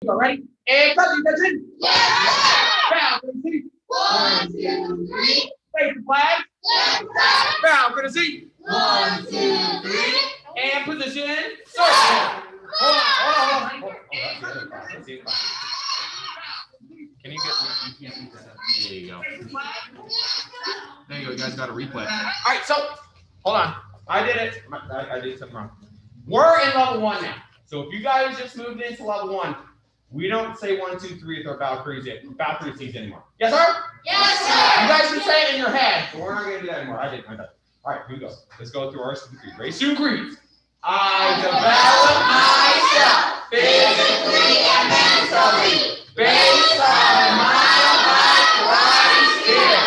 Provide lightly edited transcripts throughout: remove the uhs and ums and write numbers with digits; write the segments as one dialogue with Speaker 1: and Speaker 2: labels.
Speaker 1: You all ready? And touch attention.
Speaker 2: Yes,
Speaker 1: Bow for the seat.
Speaker 2: 1, 2, 3.
Speaker 1: Face the flag.
Speaker 2: Yes,
Speaker 1: Bow for the seat.
Speaker 2: 1, 2, 3.
Speaker 1: And position. Circle. Hold on. Oh, that's the other class. That's the other class. Can you get? You can't. There you go. There you go. You guys got a replay. All right. So hold on. I did it. I did something wrong. We're in level 1 now. So if you guys just moved into level 1, we don't say 1, 2, 3 with our Valkyries anymore. Yes, sir?
Speaker 2: Yes, sir.
Speaker 1: You guys can say it in your head, but we're not going to do that anymore. I did. All right, here we go. Let's go through our creed. Ready? Student creeds. I develop myself physically and mentally based on my high karate spirit.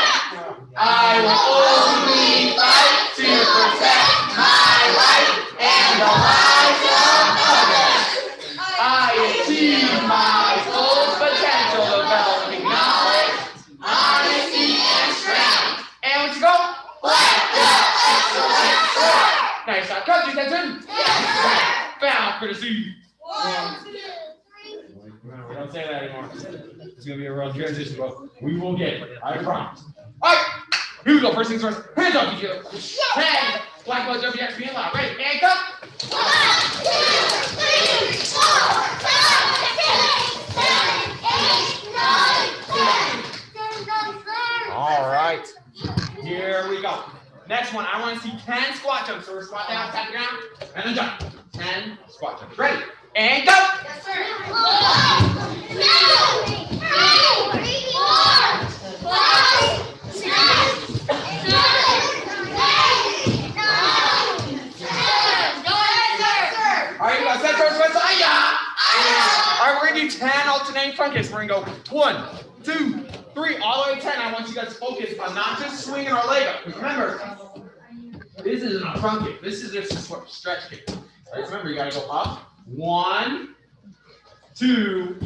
Speaker 1: I will only fight to protect my life and the lives of others. I achieve my full potential, developing knowledge, honesty, and strength. And let's go. Black belt, excellent sport. Nice shot. Coach, attention.
Speaker 2: Yes, sir.
Speaker 1: Bow for the seat.
Speaker 2: 1, 2, 3.
Speaker 1: We don't say that anymore. It's going to be a real transition, but we will get it. I promise. All right. Here we go. First things first. Hands up, you. Hands. Black belt, jump jacks, being loud. Ready? And go.
Speaker 2: 1, 2, 3, 4, 5, 6, 7, 8, 9, 10.
Speaker 1: All right. Here we go. Next one. I want to see 10 squat jumps. So we're squat down, tap the ground, and then jump. 10 squat jumps. Ready? And go.
Speaker 2: Yes, sir. 1, 2, 3, 4, 5, 6, 7, 8, 9, 10. Go ahead, sir.
Speaker 1: All right, you go. Set, turn, switch. Hi-ya. All right, we're going to do 10 alternating front kicks. We're going to go 1, 2, 3, all the way to 10. I want you guys to focus on not just swinging our leg up. Remember, this isn't a front kick. This is just a stretch kick. All right, remember, you got to go up. 1, 2,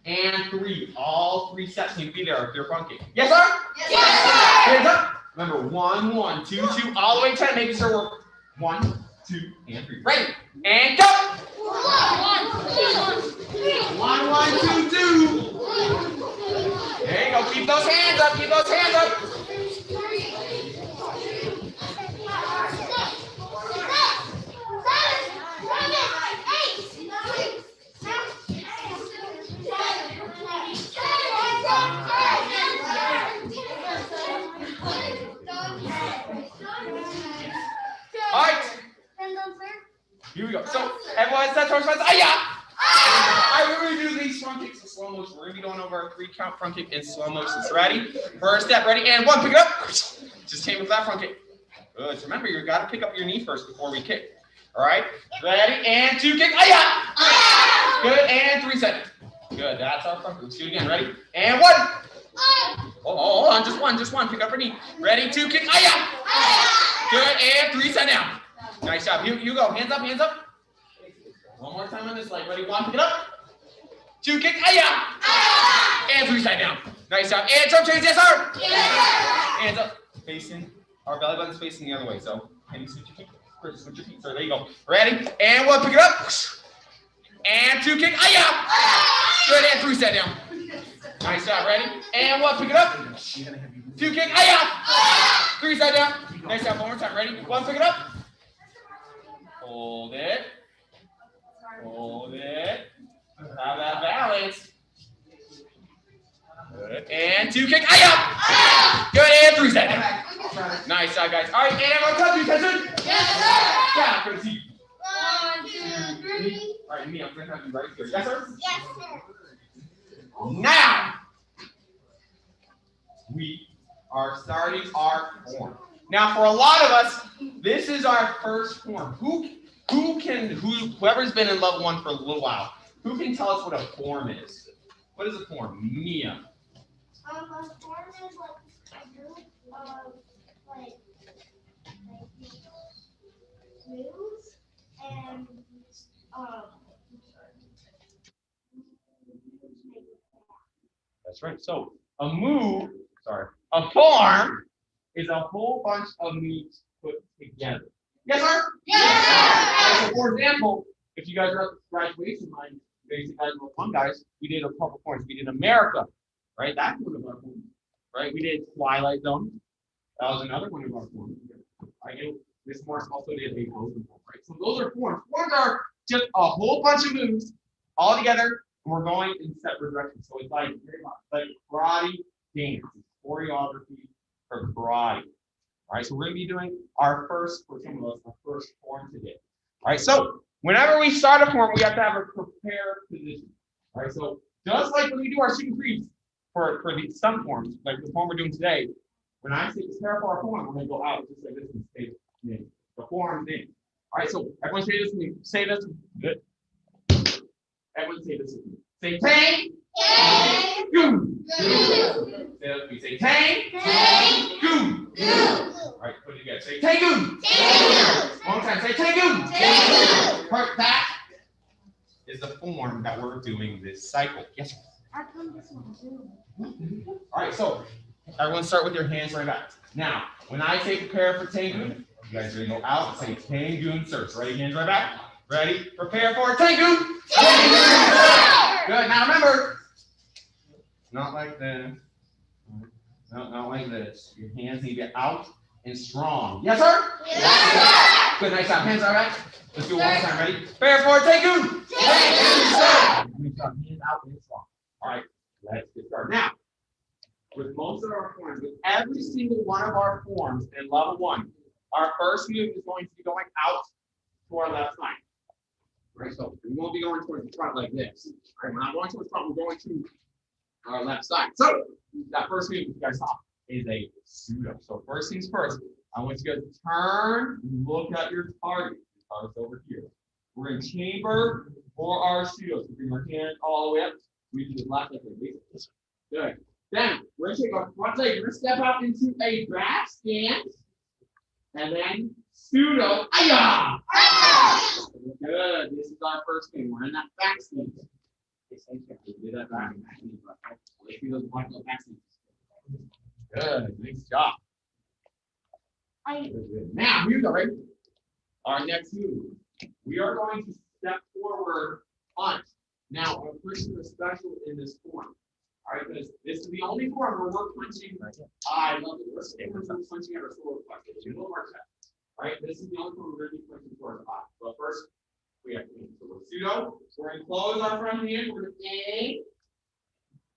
Speaker 1: and 3. All 3 sets need to be there if you're front kick. Yes, sir?
Speaker 2: Yes, sir.
Speaker 1: Hands up. Remember, 1, 1, 2, 2, all the way to 10. Making sure we're 1, 2, and 3. Ready? And go.
Speaker 2: 1,
Speaker 1: 1, 1, 2, 2. There you go. Keep those hands up. Keep those hands up. All right. Here we go. So everyone set towards front. Hiya! All right, we're going to do these front kicks in slow motion. We're going to be going over our 3-count front kick in slow motion. So ready? First step, ready? And 1, pick it up. Just tame with that front kick. Good. So remember, you got to pick up your knee first before we kick. All right. Ready? And 2, kick. Hiya! Good. And 3 set. Good. That's our front kick. Let's do it again. Ready? And 1. Oh, hold on. Just one. Pick up your knee. Ready? 2, kick. Hiya! Good. And 3 set down. Nice job. You go. Hands up. Hands up. One more time on this leg. Ready? 1, pick it up. 2, kick. Hiya! And 3 side down. Nice job. And jump change. Yes, sir.
Speaker 2: Yes.
Speaker 1: Hands up. Facing. Our belly button's facing the other way. So can you switch your feet? Switch your feet, sir. There you go. Ready? And 1, pick it up. And 2, kick. Hiya! Good. And 3 side down. Nice job. Ready? And 1, pick it up. 2, kick. Hiya! 3 side down. Nice job. One more time. Ready? 1, pick it up. Hold it. Hold it. Have that balance. Good. And 2, kick. Hiya! Good. And 3 set down. Nice job, guys. All right. And everyone, touch you. Attention.
Speaker 2: Yes, sir.
Speaker 1: Yeah, good to see you.
Speaker 2: 1, 2, 3.
Speaker 1: All right, me. I'm going to have you right here. Yes, sir?
Speaker 2: Yes, sir.
Speaker 1: Now, we are starting our form. Now, for a lot of us, this is our first form. Whoever's been in level 1 for a little while, who can tell us what a form is? What is a form? Mia.
Speaker 2: A form is like a group of moves and
Speaker 1: That's right. So a form is a whole bunch of moves put together. Yes, sir?
Speaker 2: Yes, sir.
Speaker 1: So for example, if you guys are at the graduation line, Basic guys, fun guys. We did a couple points. We did America, right? That's one of our points, right? We did Twilight Zone. That was another one of our forms. Right? This form also did a closing form, right? So those are forms. Forms are just a whole bunch of moves all together, and we're going in separate directions. So it's like very much like karate dance, choreography for karate. All right, so we're going to be doing our first, for some of us, our first form today. All right, so whenever we start a form, we have to have a prepared position. All right, so just like when we do our student briefs for the some forms, like the form we're doing today, when I say prepare for our form, we're going to go out just like this and say the form name. All right, so everyone say this with me. Say this. Good. Everyone say this with me. Say tang. Tang. Goon. We say tang. Tang. Goon. All right, put it together. Say tang goon. One more time. Say tang goon. Perfect. That is the form that we're doing this cycle. Yes.
Speaker 2: I come this one too.
Speaker 1: All right, so everyone start with your hands right back. Now, when I say prepare for Tangoon, you guys are gonna go out and say Tangoon search. Ready, hands right back. Ready, prepare for Tangoon. Good, now remember, not like this. No, not like this. Your hands need to get out and strong. Yes, sir? Yes, sir. Good, nice job. Hands right back. Let's do it one more time. Ready? Prepare for Tangoon. Hands out and strong. All right, let's get started. Now, with most of our forms, with every single one of our forms in level 1, our first move is going to be going out to our left side. Right, so we won't be going towards the front like this. Right, we're not going towards the front, we're going to our left side. So that first move you guys saw is a pseudo. So first things first, I want you guys to turn and look at your target. Your target's over here. We're in chamber for our pseudo. So bring our hand all the way up. We do the left leg. Good. Then we're going to take our front leg. We're going to step out into a back stance. And then pseudo. Aya! Good. This is our first thing. We're in that back stance. Do that back. Good. Nice job. Now, here we go, right? Our next move. We are going to step forward, punch. Now, our person is special in this form. All right, because this is the only form where we're punching. I love it. Let's say we're punching at our sword punch. All right, this is the only form we're going to be punching towards the eye. But first, we have to so we're pseudo. We're going to close our front hand. We're going to aim.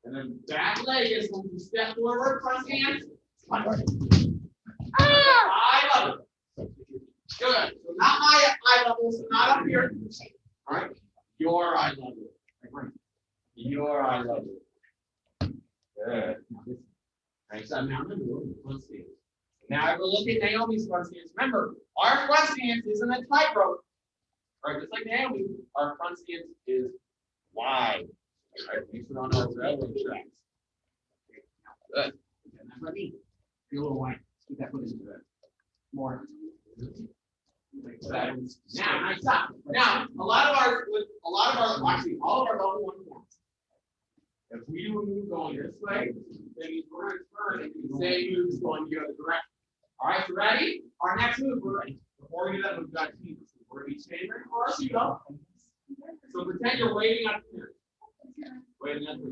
Speaker 1: And then back leg is going to step forward, front hand. Eye level. Good. So not my eye level, so not up here. All right. Your eye level. Your eye level. Good. Nice. Now remember, we're in the front stance. Now we're looking at Naomi's front stance. Remember, our front stance isn't a tightrope. Right, just like Naomi, our front stance is wide. All right, make sure on our railroad tracks. Good. And that's what I mean. Be a little wide. Keep that foot into that. More. Like that. Now, nice job. Now, all of our, actually, all of our level 1 forms. If we do a move going this way, then we're going to turn and the same move is going the other direction. All right, so ready? Our next move, we're ready. Before we do that, we've got teams. We're going to be chambering for our pseudo. So pretend you're waiting up here. Waiting up here.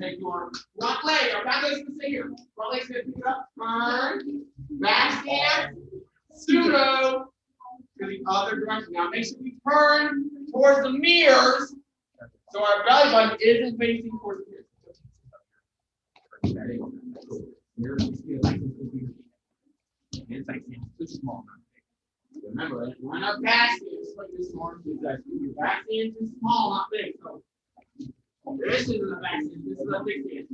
Speaker 1: Take your front leg. Our back leg's going to stay here. Front leg's going to pick it up. Turn. Back stand. Pseudo. To the other direction. Now make sure we turn towards the mirrors. So our belly button isn't facing towards the mirrors. Mirrors, we see like it's small. Remember, when our back stance like this one, your back stance is small, not big. So this isn't a back stance, this is a big stance.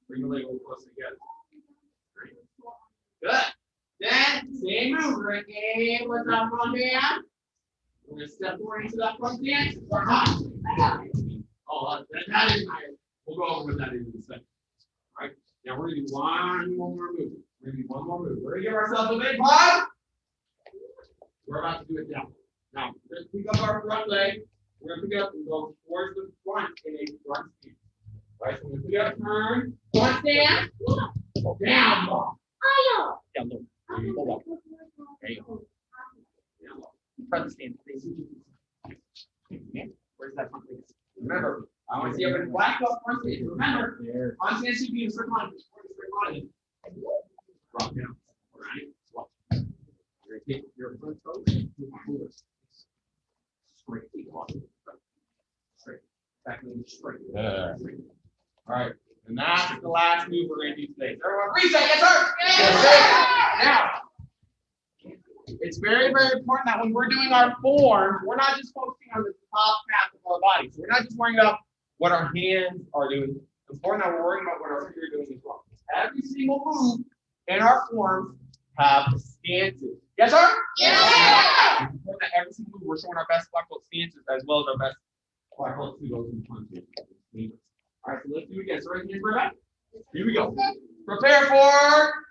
Speaker 1: Bring the leg a little closer together. Good. Then same move. We're going to aim with our front hand. We're going to step forward into that front stance. Oh, that is higher. We'll go over what that is in a second. All right. Now we're going to do one more move. We're going to do one more move. We're going to give ourselves a big hug. We're about to do it now. Now, we're going to pick up our front leg. We're going to pick it up and go towards the front in a front stance. All right, so we're going to pick up, turn, front stance, down low. Down low. Hold up. There you go. Down low. Front stance, please. Remember, I want to see everybody black belt front stance. Remember, front stance should be in straight line. Drop down. Right? Swap. You're going to take your front toe and move it. Straight. Straight. Back leg straight. All right. And that's the last move we're going to do today. Everyone, reset. Yes, sir. Yes, sir. Now, it's very, very important that when we're doing our form, we're not just focusing on the top half of our body. So we're not just worrying about what our hands are doing. It's important that we're worrying about what our feet are doing as well. Every single move in our forms have stances. Yes, sir? Yes. It's important that every single move we're showing our best black belt stances as well as our best black belt pseudos and punches. All right, so let's do it again. So right hands right back. Here we go. Prepare for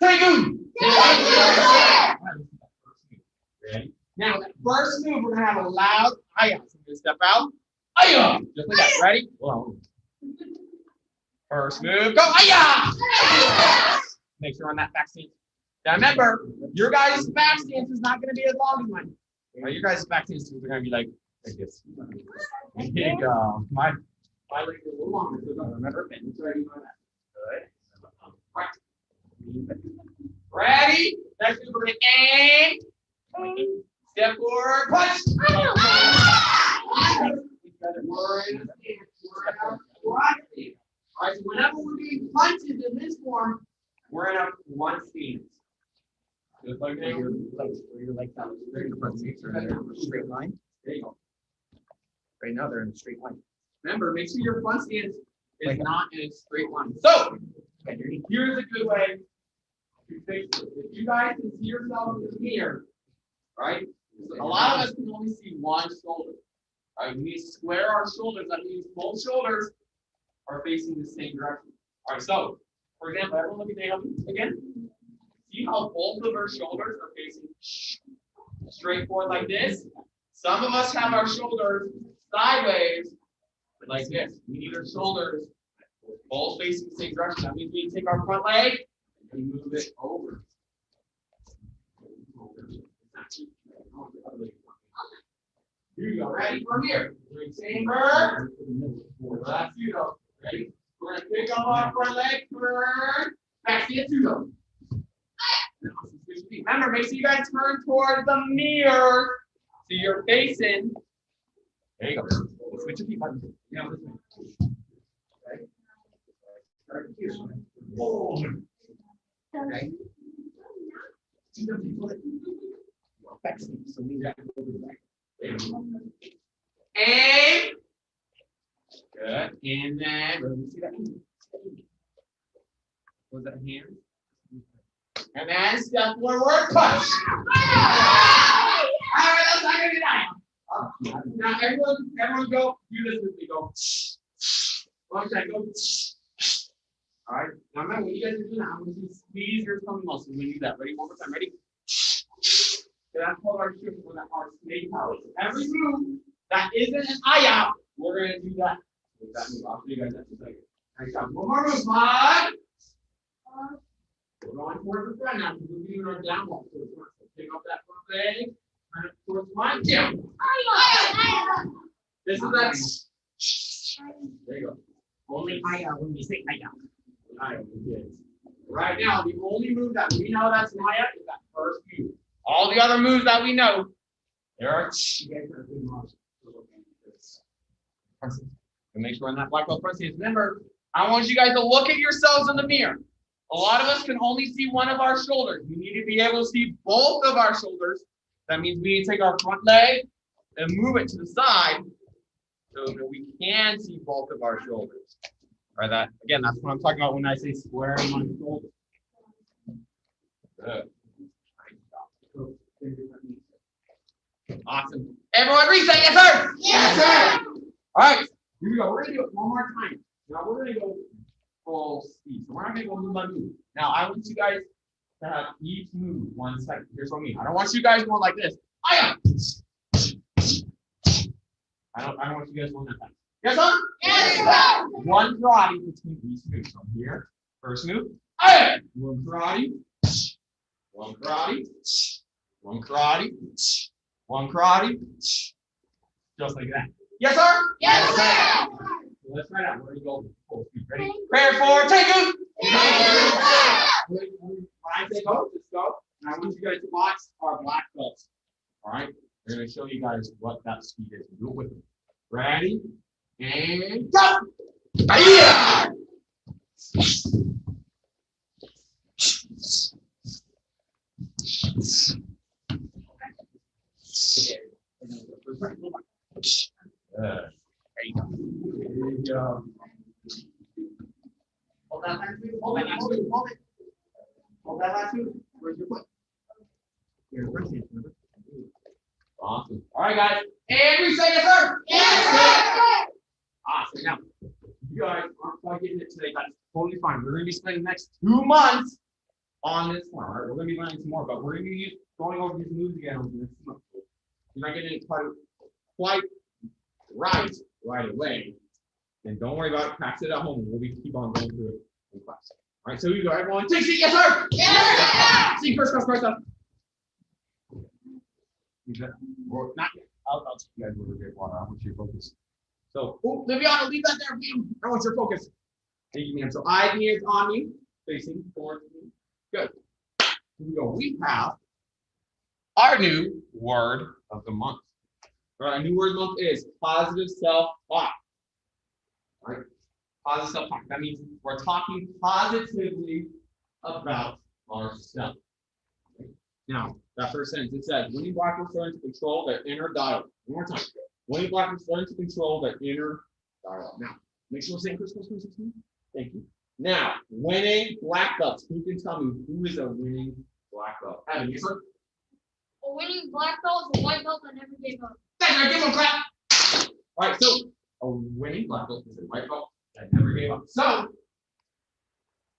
Speaker 1: Taegun. Ready? Now, that first move, we're going to have a loud aya. So we're going to step out. Aya! Just like that. Ready? Whoa. First move, go. Aya! Make sure on that back stance. Now, remember, your guys' back stance is not going to be as long as mine. Your guys' back stance is going to be like this. Here you go. My legs are a little longer, so don't remember bend. So ready? Good. All right. Ready? Next move, we're going to aim. Step forward, punch. All right, so whenever we're doing punches in this form, we're gonna have one stance. Just like that. Your legs out straight line. There you go. Right now they're in a straight line. Remember, make sure your front stance is not in a straight line. So here's a good way to fix it. If you guys can see yourself in the mirror. Right? So a lot of us can only see one shoulder. All right, we need to square our shoulders. That means both shoulders are facing the same direction. All right, so for example, everyone look at Naomi again. See how both of our shoulders are facing straight forward like this? Some of us have our shoulders sideways like this. We need our shoulders both facing the same direction. That means we need to take our front leg and move it over. Here you go. Ready? From here. Chamber. Left pseudo. Ready? We're going to pick up our front leg. Turn. Back to the pseudo. Remember, make sure you guys turn towards the mirror. So you're facing. There you go. Switch your feet. Yeah, this way. Okay. Start here. Okay. So we got to go to the back. Aim. Good. And then, let me see that. Was that hand? And then step forward, push. All right, that's not gonna be nice. Now everyone go. Do this with me. Go. One time, go. All right. Now remember, when you guys are doing that, I'm going to squeeze your tummy muscles when we do that. Ready? One more time. Ready? That's called our shift for our snake power. So every move that isn't an aya, we're going to do that. With that move, I'll show you guys that in a second. Nice job. One more move, bud. We're going towards the front now. We're doing our down walk to the front. So pick up that front leg, turn it towards the front. Down. This is that. There you go. Only aya when we say aya. Right now, the only move that we know that's an aya is that first move. All the other moves that we know, there are. And make sure on that black belt front stance. Remember, I want you guys to look at yourselves in the mirror. A lot of us can only see one of our shoulders. We need to be able to see both of our shoulders. That means we need to take our front leg and move it to the side so that we can see both of our shoulders. All right, again, that's what I'm talking about when I say squaring my shoulders. Good. Awesome. Everyone reset, yes, sir? Yes, sir. All right, here we go. We're going to do it one more time. Now we're going to go full speed. So we're not going to go move by move. Now I want you guys to have each move 1 second. Here's what I mean. I don't want you guys going like this. I don't want you guys going that fast. Yes, sir? Yes, sir. One karate between each move. So here, first move. One karate. One karate. One karate. One karate. Just like that. Yes, sir?
Speaker 2: Yes, sir.
Speaker 1: Let's try it out. Where do you go? Ready? Prepare for takeoff. When I say go, just go. And I want you guys to watch our black belts. All right? We're going to show you guys what that speed is. Do it with me. Ready? And go! Yeah! There you go. There you go. Hold that last two. Hold that last two. Hold it. Hold that last two. Where's your foot? Your first hand. Awesome. All right, guys. And we say yes, sir.
Speaker 2: Yes, sir.
Speaker 1: Awesome. Now, you guys aren't quite getting it today. That's totally fine. We're going to be spending the next 2 months on this one. All right. We're going to be learning some more, but we're going to be going over these moves again over the next 2 months. You're not getting it quite right away. And don't worry about it. Practice it at home. We'll keep on going through it in class. All right. So you go. Everyone, take a seat. Yes, sir.
Speaker 2: Yes, sir.
Speaker 1: See first, first up. Or not yet. I'll take you guys over here while I want you to focus. So, Liviana, leave that there, ma'am. I want your focus. Thank you, ma'am. So, eye is on me, facing towards me. Good. Here we go. We have our new word of the month. All right, our new word of the month is positive self-talk. All right, positive self-talk. That means we're talking positively about ourselves. Now, that first sentence, it says, winning blackers learn to control their inner dialogue. One more time. Winning blackers learn to control their inner dialogue. Now, make sure we're saying Chris. Thank you. Now, winning black belts. Who can tell me who is a winning black belt? Evan, yes, sir?
Speaker 2: A winning black belt is a white belt that never gave up.
Speaker 1: Thank you. Give him a clap. All right, so a winning black belt is a white belt that never gave up. So,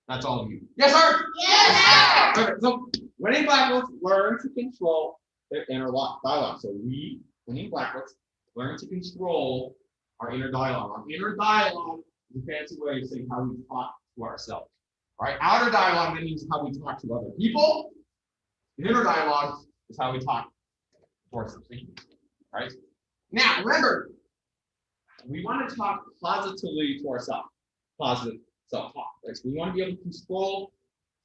Speaker 1: that's all of you. Yes, sir?
Speaker 2: Yes, sir.
Speaker 1: Perfect. So, winning black belts learn to control their inner dialogue. So we, winning black belts, learn to control our inner dialogue. Our inner dialogue is a fancy way of saying how we talk to ourselves. All right, outer dialogue, that means how we talk to other people. Inner dialogue is how we talk to ourselves. All right. Now, remember, we want to talk positively to ourselves. Positive self-talk. Right? So we want to be able to control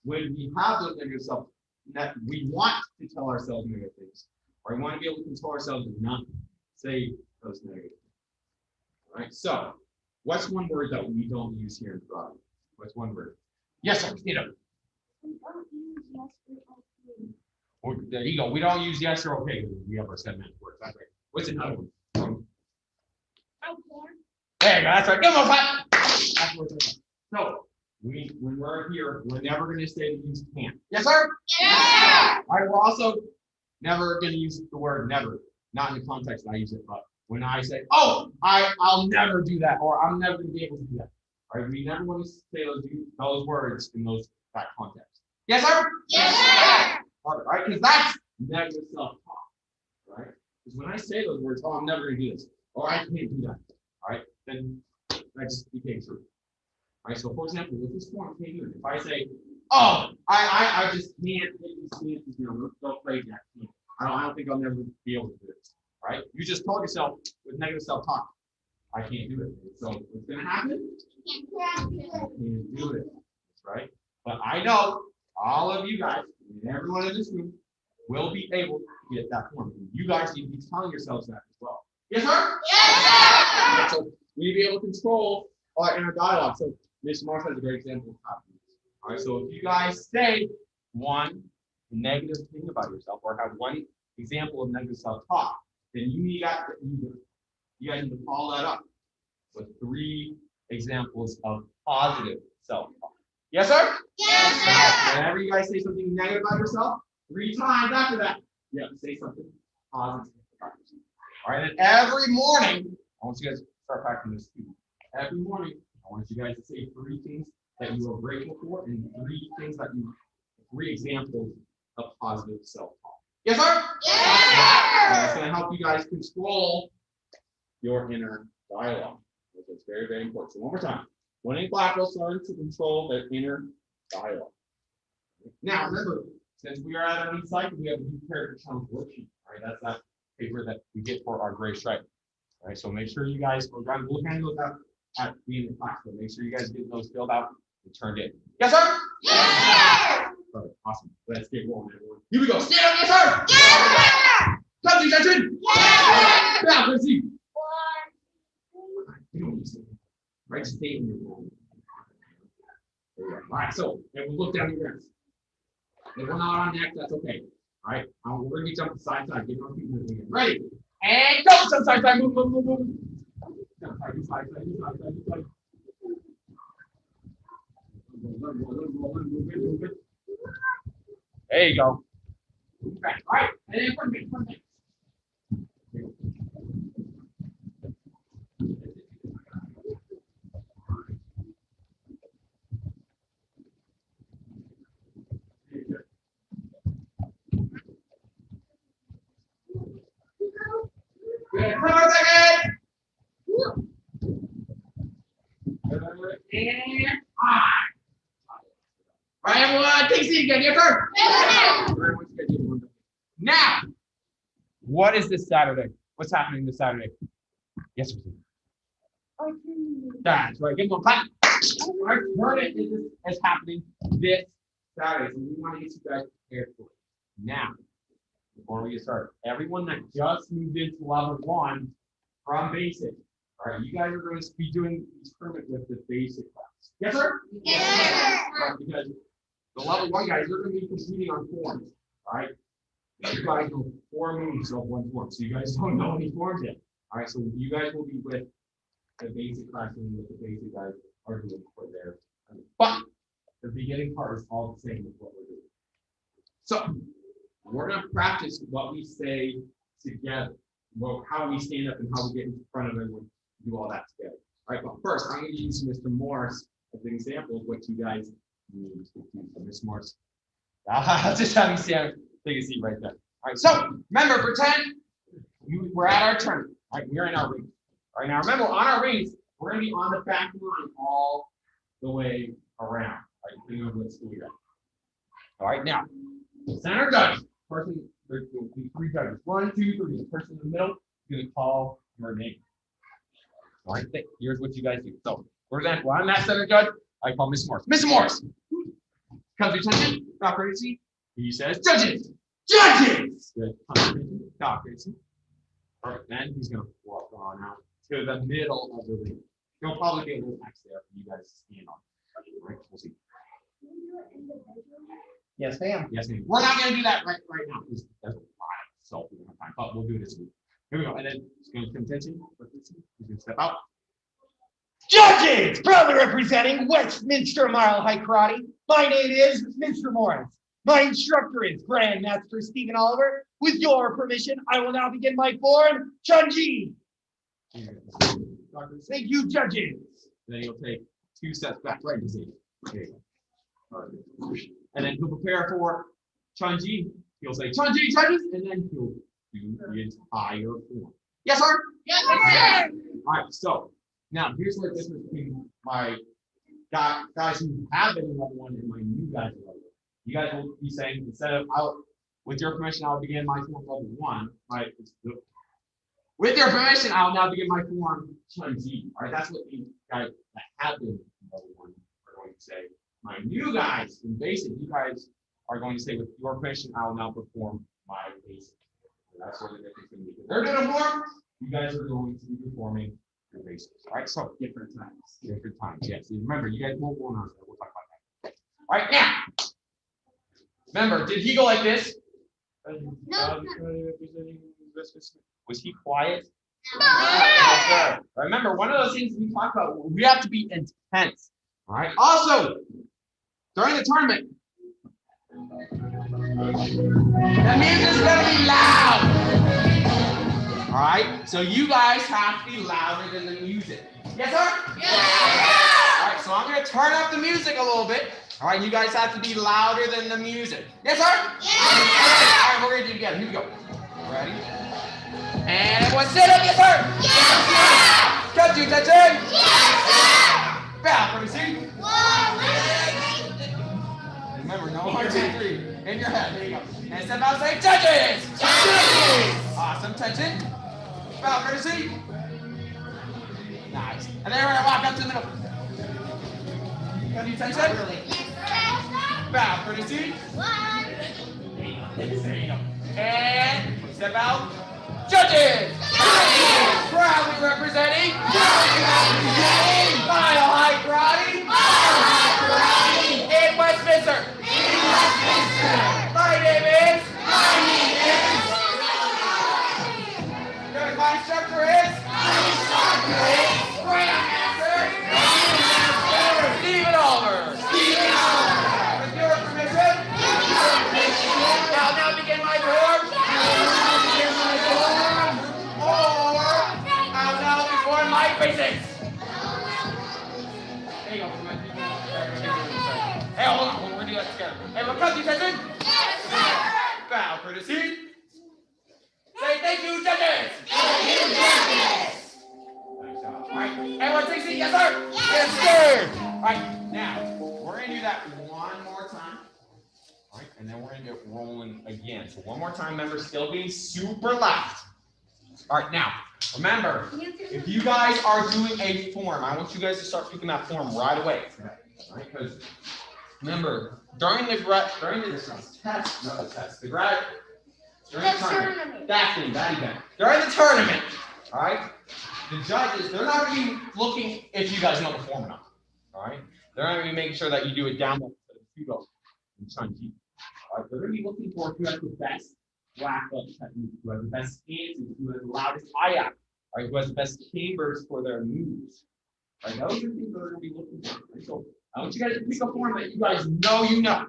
Speaker 1: when we have those negative self that we want to tell ourselves negative things, or we want to be able to control ourselves and not say those negative things. All right. So, what's one word that we don't use here in the drawing? What's one word? Yes, sir. Stand up. There you go. We don't use yes or okay. We have our 7 minute words. That's right. What's another one? There you go. That's right. Give them a clap. That's what it's about. So, when we're here, we're never going to say to use can't. Yes, sir?
Speaker 2: Yeah.
Speaker 1: All right, we're also never going to use the word never. Not in the context I use it, but when I say, oh, I'll never do that, or I'm never going to be able to do that. All right, we never want to say those words in that context. Yes, sir?
Speaker 2: Yes, sir.
Speaker 1: All right, because that's negative self-talk. Right? Because when I say those words, oh, I'm never going to do this, or I can't do that. All right, then that just became true. All right, so for example, with this form, if I say, oh, I just can't hit these stances, go crazy, I can't. I don't think I'll never be able to do this. All right, you just told yourself with negative self-talk, I can't do it. So what's going to happen? I can't do it. Right? But I know all of you guys, and everyone in this room, will be able to get that form. You guys need to be telling yourselves that as well. Yes, sir? Yes, sir. So we need to be able to control our inner dialogue. So Miss Marsh has a great example of how to do this. All right, so if you guys say one negative thing about yourself or have one example of negative self-talk, then you guys need to follow that up with 3 examples of positive self-talk. Yes, sir?
Speaker 2: Yes, sir.
Speaker 1: Whenever you guys say something negative about yourself, 3 times after that, you have to say something positive about yourself. All right, and every morning, I want you guys to start practicing this too. Every morning, I want you guys to say 3 things that you are grateful for and 3 examples of positive self-talk. Yes, sir?
Speaker 2: Yes, sir.
Speaker 1: That's going to help you guys control your inner dialogue, which is very, very important. So one more time. Winning black belts learn to control their inner dialogue. Now, remember, since we are at our new cycle, we have a new character challenge worksheet. All right, that's that paper that we get for our gray stripe. All right, so make sure you guys, we'll hand those out at the end of class, but make sure you guys get those filled out and turned in. Yes, sir?
Speaker 2: Yes,
Speaker 1: Perfect, awesome. Let's get rolling, everyone. Here we go. Stand up, yes, sir?
Speaker 2: yes,
Speaker 1: Come to attention.
Speaker 2: yes.
Speaker 1: Now, let's see. Right, stay in your role. There we go. All right, so and we'll look down your rest. If we're not on deck, that's okay. All right, we're going to be jumping side to side. Get our feet moving again. Ready? And go! Some side, side, move, move, move, move. Side, side, side, side, side, side. There you go. Move back. All right, and then one minute, 1 minute. Good. 1 more second. And 5. All right, everyone, take a seat again. Your turn. Now, what is this Saturday? What's happening this Saturday? Yes, sir. That's right. Give them a clap. Our tournament is happening this Saturday, so we want to get you guys prepared for it. Now, before we get started, everyone that just moved into level 1 from basic, all right, you guys are going to be doing this tournament with the basic class. Yes, sir?
Speaker 2: Yes.
Speaker 1: All right, because the level 1 guys, you're going to be competing on forms, all right? You guys know 4 moves of 1 form, so you guys don't know any forms yet. All right, so you guys will be with the basic class and with the basic guys are doing for their. But the beginning part is all the same with what we're doing. So we're going to practice what we say together, how we stand up and how we get in front of everyone, do all that together. All right, but first I'm going to use Mr. Morris as an example of what you guys need to do. So Mr. Morris, I'll just have you stand, take a seat right there. All right, so remember, pretend we're at our turn. All right, we're in our rings. All right, now remember, on our rings, we're going to be on the back line all the way around. All right, depending on what school you're at. All right, now, center judge. Person, there's going to be 3 judges. 1, 2, 3. The person in the middle is going to call your name. All right, here's what you guys do. So, for example, I'm that center judge. I call Miss Morris. Miss Morris, comes to attention. Stop courtesy. He says, judges, judges. Good. Stop courtesy. All right, then he's going to walk on out to the middle of the ring. There'll probably be a little X there for you guys to stand on. All right, we'll see. Yes, ma'am. Yes, ma'am. We're not going to do that right now because there's a lot of self time, but we'll do it this week. Here we go. And then he's going to come attention. He's going to step out.
Speaker 3: Judges, proudly representing Westminster Mile High Karate. My name is Mr. Morris. My instructor is Grandmaster Stephen Oliver. With your permission, I will now begin my form, Chunji. Thank you, judges.
Speaker 1: Then he'll take 2 steps back, right to see. There you go. All right. And then he'll prepare for Chunji. He'll say Chunji, judges, and then he'll do the entire form. Yes, sir?
Speaker 2: Yes, sir.
Speaker 1: All right, so now here's the difference between my guys who have been in level 1 and my new guys in level 1. You guys will be saying, instead of, with your permission, I'll begin my form level 1. Right? With your permission, I'll now begin my form Chunji. All right, that's what the guys that have been in level 1 are going to say. My new guys in basic, you guys are going to say, with your permission, I will now perform my basic. So that's where the difference is. They're going to perform. You guys are going to be performing your basics. All right, so different times. Different times, yes. Remember, you guys won't go on. We'll talk about that. All right, now. Remember, did he go like this?
Speaker 2: No.
Speaker 1: Was he quiet?
Speaker 2: No.
Speaker 1: Remember, one of those things we talked about, we have to be intense. All right. Also, during the tournament, the music's gonna be loud. All right. So you guys have to be louder than the music. Yes, sir?
Speaker 2: Yes.
Speaker 1: All right. So I'm gonna turn up the music a little bit. All right. You guys have to be louder than the music. Yes, sir?
Speaker 2: Yes.
Speaker 1: All right. We're gonna do it together. Here we go. Ready? And everyone sit up. Yes, sir?
Speaker 2: Yes.
Speaker 1: Come to attention.
Speaker 2: Yes.
Speaker 1: Bow for the seat.
Speaker 2: One.
Speaker 1: Remember, no 1, 2, 3. In your head. There you go. And step out and say, judges! Judges! Awesome. Tension. Bow courtesy. the middle. Got your attention? Bow, courtesy. And step out. Judges! Proudly representing Mile High Karate in Westminster. My name is. Good. My instructor is. Grandmaster Stephen Oliver. With your permission, I'll now begin my form. I'll now perform my basics. There you go. Hey, hold on. We're going to do that together. Hey, look up, attention. Bow, courtesy. Say thank you, judges. Thank you, judges. Nice job. All right. Everyone take a seat. Yes, sir. Yes, sir. All right. Now, we're going to do that one more time. All right. And then we're going to get rolling again. So one more time, remember, still being super loud. All right. Now, remember, if you guys are doing a form, I want you guys to start picking that form right away. All right. Because remember, during the test, during the tournament, that event. During the tournament, all right, the judges, they're not going to be looking if you guys know the form or not, all right? They're not going to be making sure that you do it down the pseudo and chunky. All right, they're going to be looking for who has the best black belt technique, who has the best stances, who has the loudest hi-hat, all right, who has the best chambers for their moves. All right, those are things they're going to be looking for. Right? So I want you guys to pick a form that you guys know you know.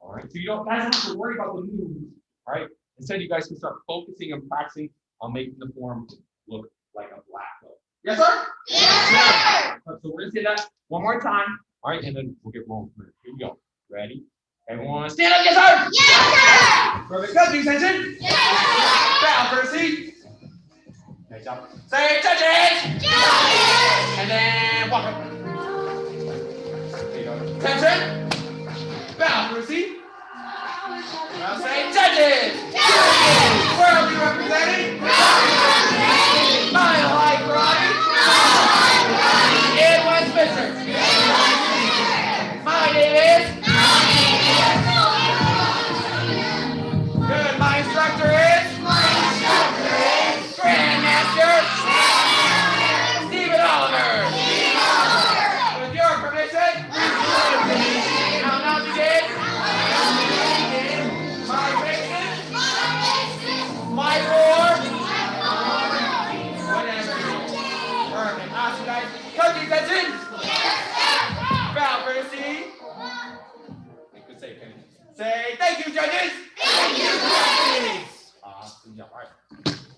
Speaker 1: All right, so you don't guys don't have to worry about the moves. All right. Instead, you guys can start focusing and practicing on making the form look like a black belt. Yes, sir? Yes, sir. So we're going to say that one more time. All right, and then we'll get rolling from here. Here we go. Ready? Everyone stand up. Yes, sir? Yes, sir. Perfect. Good. Do attention? Yes, sir. Bow, courtesy. Nice job. Say judges. Judges. And then walk up. There you go. Attention. Bow, courtesy. Now say judges! Judges! Proudly representing Mile High Karate in Westminster. My name is. Good. My instructor is. Grandmaster Stephen Oliver. With your permission, I'll now begin. My roar. Whatever. Perfect. Awesome, guys. Coach, attention. Bow, courtesy. Good save, Kenny. Say thank you, judges. Thank you, judges. Awesome job. All right.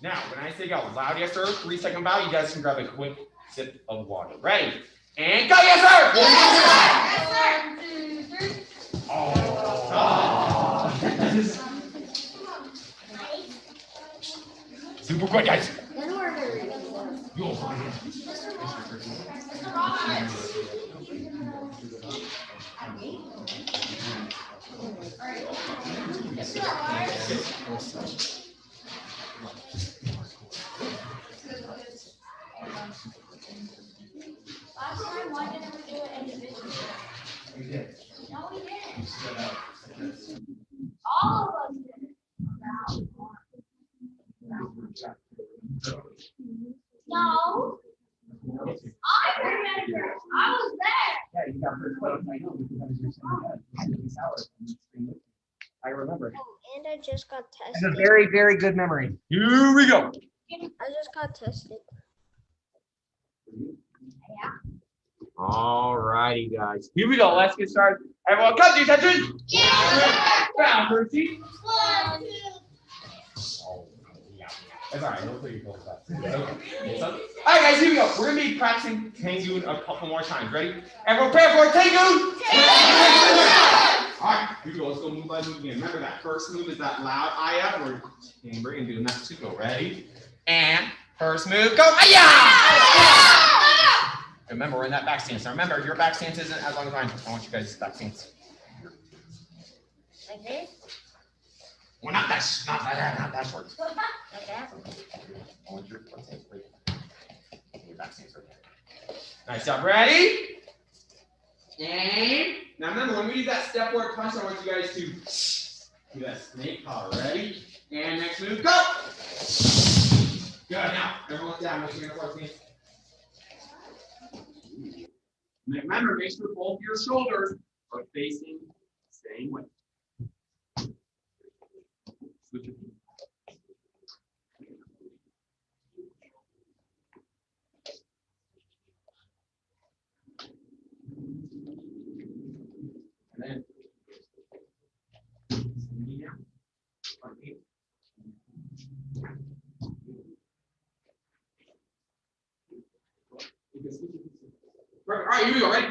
Speaker 1: Now, when I say go, loud yes, sir. 3-second bow. You guys can grab a quick sip of water. Ready? And go, yes, sir. Yes, sir. 1, 2, 3. Oh. Super quick, guys. You'll find it.
Speaker 2: Last time, why didn't we do it individually?
Speaker 1: We did.
Speaker 2: No, we didn't. All of us did it. No. I remember. I was there.
Speaker 1: Yeah, you got first place. I know because I was your son. I remember.
Speaker 4: And I just got tested.
Speaker 3: It's a very, very good memory.
Speaker 1: Here we go.
Speaker 4: I just got tested.
Speaker 2: Yeah.
Speaker 1: All righty, guys. Here we go. Let's get started. Everyone, come to attention.
Speaker 2: Yeah.
Speaker 1: Bow, courtesy.
Speaker 2: 1, 2.
Speaker 1: That's all right. We'll put your clothes back. All right, guys. Here we go. We're gonna be practicing Tengun a couple more times. Ready? Everyone, prepare for Tengun. All right. Here we go. Let's go move by move again. Remember that first move is that loud IF. We're chambering and doing that too. Go. Ready? And first move. Go. Remember, we're in that back stance. Now remember, your back stance isn't as long as mine. I want you guys back stance.
Speaker 4: Like this?
Speaker 1: Well, not that short.
Speaker 4: Like that?
Speaker 1: I want your back stance right there. Nice job. Ready? And now remember, when we do that step forward punch, I want you guys to do that snake collar. Ready? And next move, go! Good. Now, everyone's down. Make sure you're going to force me. Remember, make sure both your shoulders are facing the same way. Switch your feet. And then, knee down. Front knee. Perfect. All right, here we go. Ready?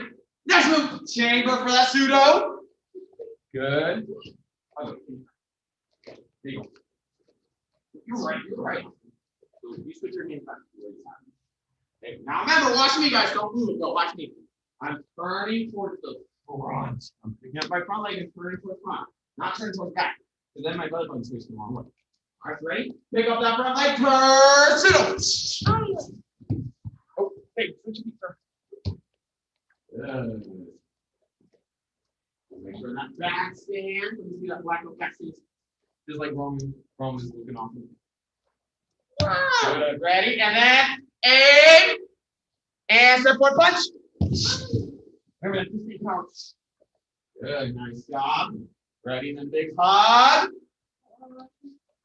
Speaker 1: Next move. Chamber for that pseudo. Good. There you go. You're right. You're right. So you switch your hand back to the right side. Okay. Now remember, watch me, guys. Don't move. No, watch me. I'm turning towards the front. I'm picking up my front leg and turning towards front. Not turning towards back. Because then my belly button's facing the wrong way. All right, ready? Pick up that front leg. Turn. Pseudo. Oh, hey, switch your feet, sir. Good. Make sure that back stand. Let me see that black back stand. Just like Roman is looking off. Good. Ready? And then aim. And step forward punch. Remember that 2 feet counts. Good. Nice job. Ready? And then big hug.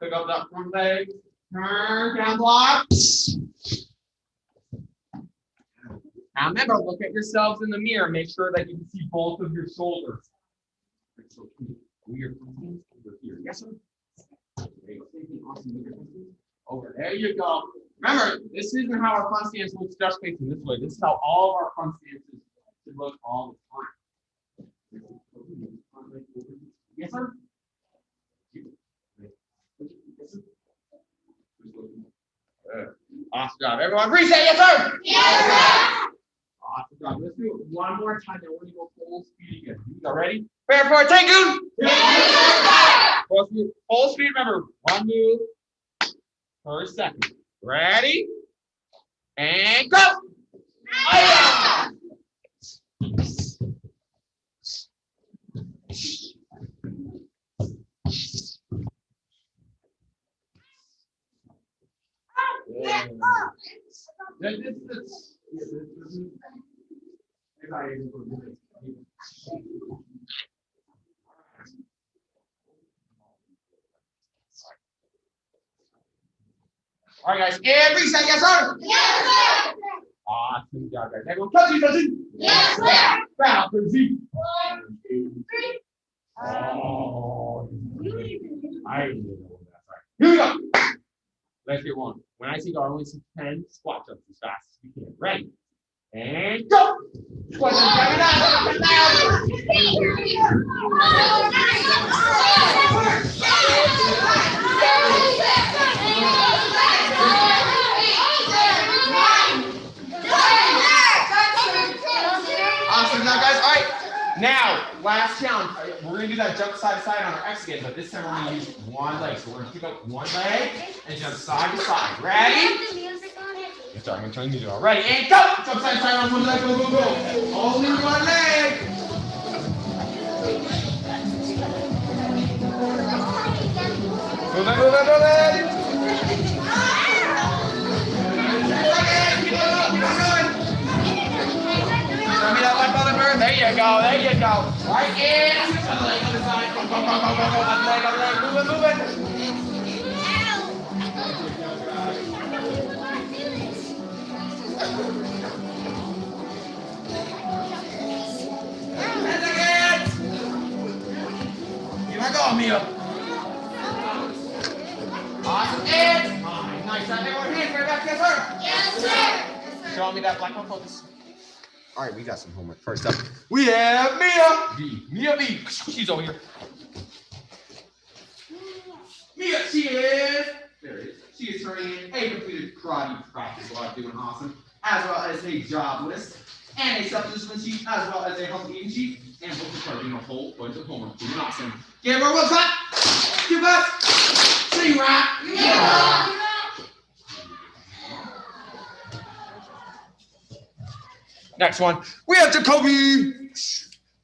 Speaker 1: Pick up that front leg. Turn. Down block. Now remember, look at yourselves in the mirror. Make sure that you can see both of your shoulders. So weird. Over here. Yes, sir. There you go. Awesome. Over there you go. Remember, this isn't how our front stance looks just facing this way. This is how all of our front stances should look all the time. Yes, sir. Good. Awesome job. Everyone, reset. Yes, sir. Yes, sir. Awesome job. Let's do it one more time. Then we're going to go full speed again. You guys ready? Prepare for a Tengu. Yes, sir. Full speed. Remember, one move per second. Ready? And go. Hi-ya! All right, guys, and reset, yes, sir? Yes, sir. Awesome job, guys. Everyone, touchy. Yes, sir. Bow, Z. 1, 2, 3. Oh, I didn't know that. Sorry. Here we go. Let's get one. When I say go, I only see 10 squat jumps as fast as we can. Ready? And go! Squat jump, drag it out. Awesome job, guys. All right. Now, last challenge. We're going to do that jump side to side on our X again, but this time we're going to use one leg. So we're going to pick up one leg and jump side to side. Ready? Sorry, I'm going to turn the music on. Ready? And go! Jump side to side on one leg. Go, go, go. Only one leg. Move it, move it, move it. Show me that left other bird. There you go. There you go. Right in. Other leg, other side. Go, go, go, go, go, go. Other leg, other leg. Move it, move it. Here I go, Mia. Awesome. And fine. Nice. Now, everyone, hands right back. Yes, sir. Yes, sir. Show me that black on focus. All right, we got some homework. First up, we have Mia. Mia V. She's over here. Mia, she is. There it is. She is turning in a completed karate practice while doing awesome, as well as a job list and a subsistence sheet, as well as a healthy eating sheet, and both are doing a whole bunch of homework. Doing awesome. Give her a will clap. Give us. Sing rap. Yeah. Next one, we have Jacoby.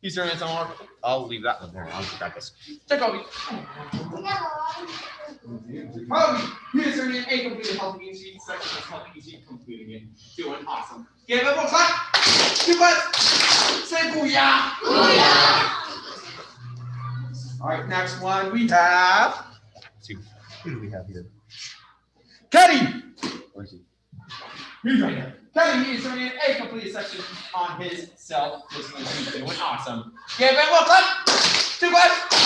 Speaker 1: He's turning in some more. I'll leave that one there. I'll grab this. Jacoby. Jacoby, he is turning in a completed healthy eating sheet. Section is healthy eating sheet, completing it. Doing awesome. Give him a clap. Two claps. Say booyah. Booyah. All right, next one we have. Let's see, who do we have here? Kenny. Where's he? He's right there. Kenny, he is turning in a complete section on his self-discipline. He's doing awesome. Give him a clap. Two claps.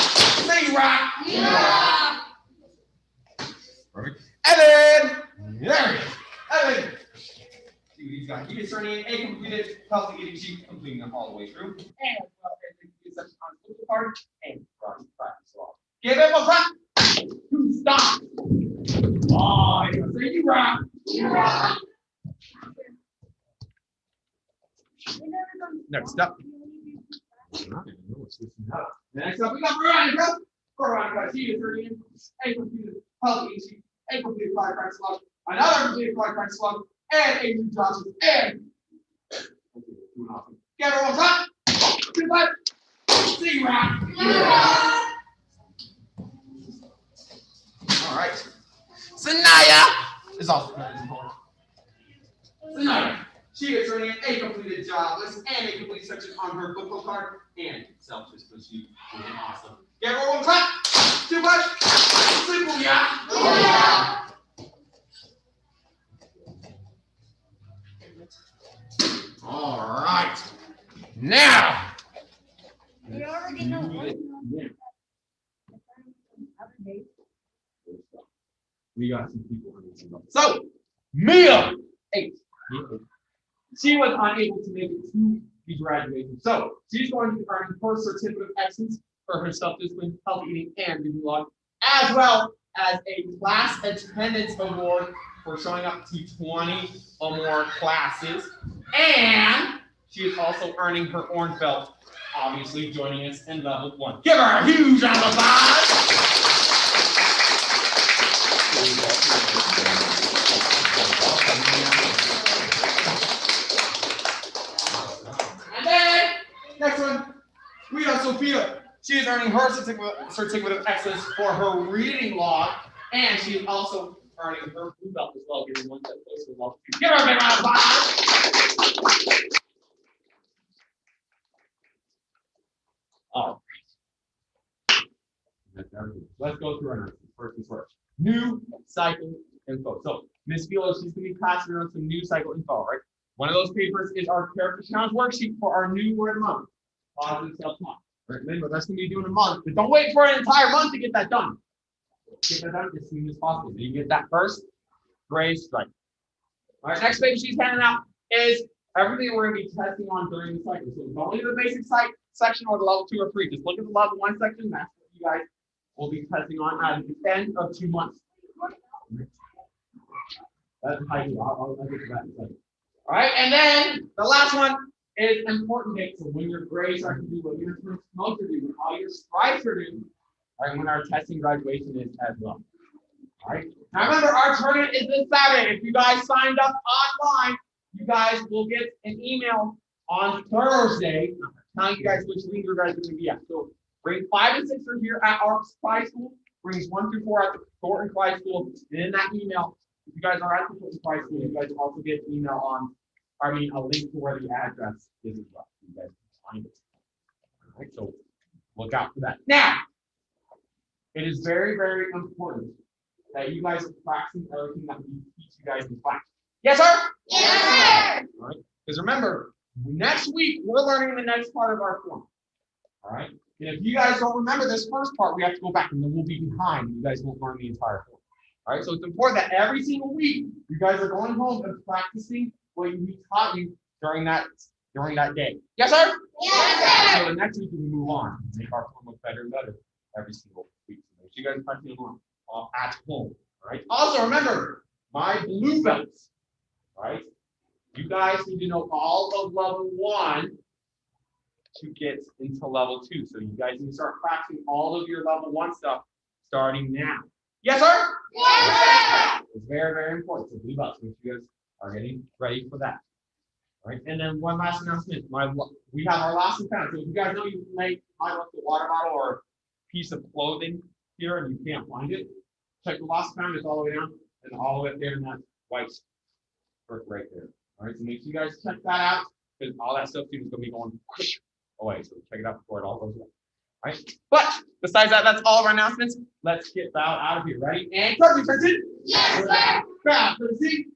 Speaker 1: Say rock. Yeah. Perfect. Evan. There he is. Evan. See what he's got. He is turning in a completed healthy eating sheet, completing it all the way through. And well, there's a section on the social part and practice law. Give him a clap. Stop. Oh, he's gonna say you rock. You rock. Next up. Next up, we got Veronica. Veronica, she is turning in a completed healthy eating sheet, a completed fire practice log, another completed fire practice log, and a new Johnson, and get her one time. Goodbye. See you rock. All right. Sanaya is also very important. Sanaya. She is turning in a completed job list and a complete section on her book card and self-discipline sheet. Awesome. Give her one clap. Too much. Simple, yeah. All right. Now.
Speaker 2: We already know.
Speaker 1: We got some people. So, Mia, 8. She was unable to make it to the graduation. So, she's going to be earning her certificate of excellence for her self-discipline, healthy eating, and reading log, as well as a class attendance award for showing up to 20 or more classes. And she is also earning her orange belt, obviously joining us in level 1. Give her a huge round of applause. And then, next one, we have Sophia. She is earning her certificate of excellence for her reading log, and she is also earning her blue belt as well, getting one step closer to level 2. Give her a big round of applause. All right. Let's go through our notes. First things first. New cycle info. So Miss Philo, she's going to be passing around some new cycle info, right? One of those papers is our character challenge worksheet for our new word of the month. Positive self-talk. Right? Remember, that's going to be doing a month, but don't wait for an entire month to get that done. Get that done as soon as possible. So you get that first, gray stripe. All right, next page she's handing out is everything we're going to be testing on during the cycle. So it's only the basic section or the level 2 or 3. Just look at the level 1 section. That's what you guys will be testing on at the end of 2 months. That's how you. I'll get to that in a second. All right, and then the last one is important dates. So when your grades are due, when your notes are due, when all your stripes are due, all right, when our testing graduation is as well. All right. Now remember, our tournament is this Saturday. If you guys signed up online, you guys will get an email on Thursday telling you guys which league you guys are going to be at. So grade 5 and 6 are here at our Pride School. Grades 1 through 4 at the Thornton Pride School. And in that email, if you guys are at the Thornton Pride School, you guys will also get an email on, a link to where the address is as well. You guys can find it. All right, so look out for that. Now, it is very, very important that you guys are practicing everything that we teach you guys in class. Yes, sir?
Speaker 2: Yes, sir.
Speaker 1: All right. Because remember, next week, we're learning the next part of our form. All right. And if you guys don't remember this first part, we have to go back and then we'll be behind. You guys won't learn the entire form. All right. So it's important that every single week, you guys are going home and practicing what we taught you during that day. Yes, sir?
Speaker 2: Yes, sir.
Speaker 1: So the next week, we move on and make our form look better and better every single week. So you guys practice along at home. All right. Also, remember, my blue belts. All right. You guys need to know all of level 1 to get into level 2. So you guys need to start practicing all of your level 1 stuff starting now. Yes, sir?
Speaker 2: Yes, sir.
Speaker 1: It's very, very important. So blue belts, make sure you guys are getting ready for that. All right, and then one last announcement. We have our lost and found. So if you guys know you might left a water bottle or piece of clothing here and you can't find it, check the lost and found. It's all the way down and all the way up there in that white right there. All right, so make sure you guys check that out because all that stuff is gonna be going away. So check it out before it all goes away. All right, but besides that, that's all of our announcements. Let's get Val out of here. Ready? And courtesy person.
Speaker 2: Yes, sir.
Speaker 1: Val, courtesy.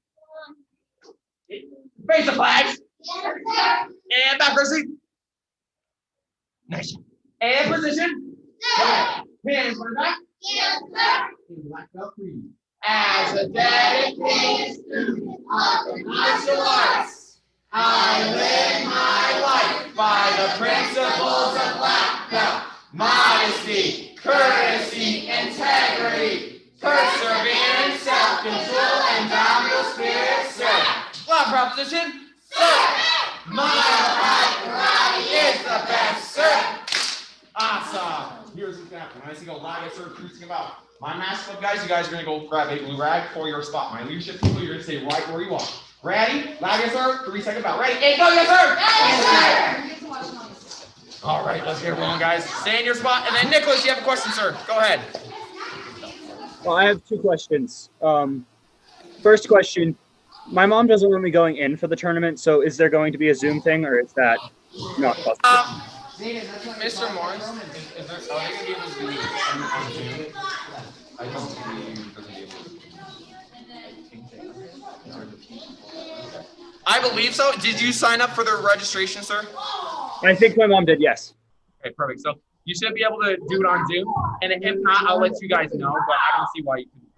Speaker 1: Face the flags.
Speaker 2: Yes, sir.
Speaker 1: And back courtesy. Nice. And position.
Speaker 2: Sir.
Speaker 1: Hands on the back.
Speaker 2: Yes, sir.
Speaker 1: And black belt free. As a dedicated student of the martial arts, I live my life by the principles of black belt. Modesty, courtesy, integrity, perseverance, self-control, and downhill spirit, sir. Law proposition, sir. Mile high karate is the best, sir. Awesome. Here's what's gonna happen. When I see go live, I start cruising about. My mask club guys, you guys are gonna go grab a blue rag for your spot. My leadership people, you're gonna stay right where you are. Ready? Loud, yes, sir. 3-second bell. Ready? And go, yes, sir.
Speaker 2: Yes, sir.
Speaker 1: All right, let's get it rolling, guys. Stay in your spot. And then, Nicholas, you have a question, sir. Go ahead.
Speaker 5: Well, I have two questions. First question, my mom doesn't want me going in for the tournament, so is there going to be a Zoom thing, or is that not possible?
Speaker 1: Mr. Morris, are they going to be able to do on Zoom? I don't believe they're going to be able to. I believe so. Did you sign up for the registration, sir?
Speaker 5: I think my mom did, yes.
Speaker 1: Okay, perfect. So you should be able to do it on Zoom, and if not, I'll let you guys know, but I don't see why you couldn't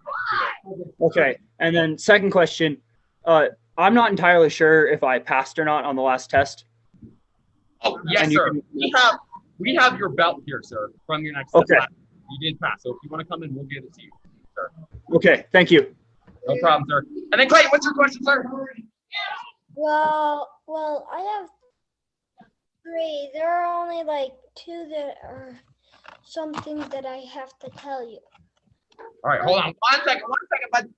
Speaker 1: do it.
Speaker 5: Okay, and then second question, I'm not entirely sure if I passed or not on the last test.
Speaker 1: Oh, yes,
Speaker 5: And
Speaker 1: sir. We have your belt here, sir, from your next
Speaker 5: Okay.
Speaker 1: class. You did pass, so if you want to come in, we'll get it to you, sir.
Speaker 5: Okay, thank you.
Speaker 1: No problem, sir. And then Clayton, what's your question, sir?
Speaker 4: Well, I have 3. There are only like 2 that are something that I have to tell you.
Speaker 1: All right, hold on one second, bud.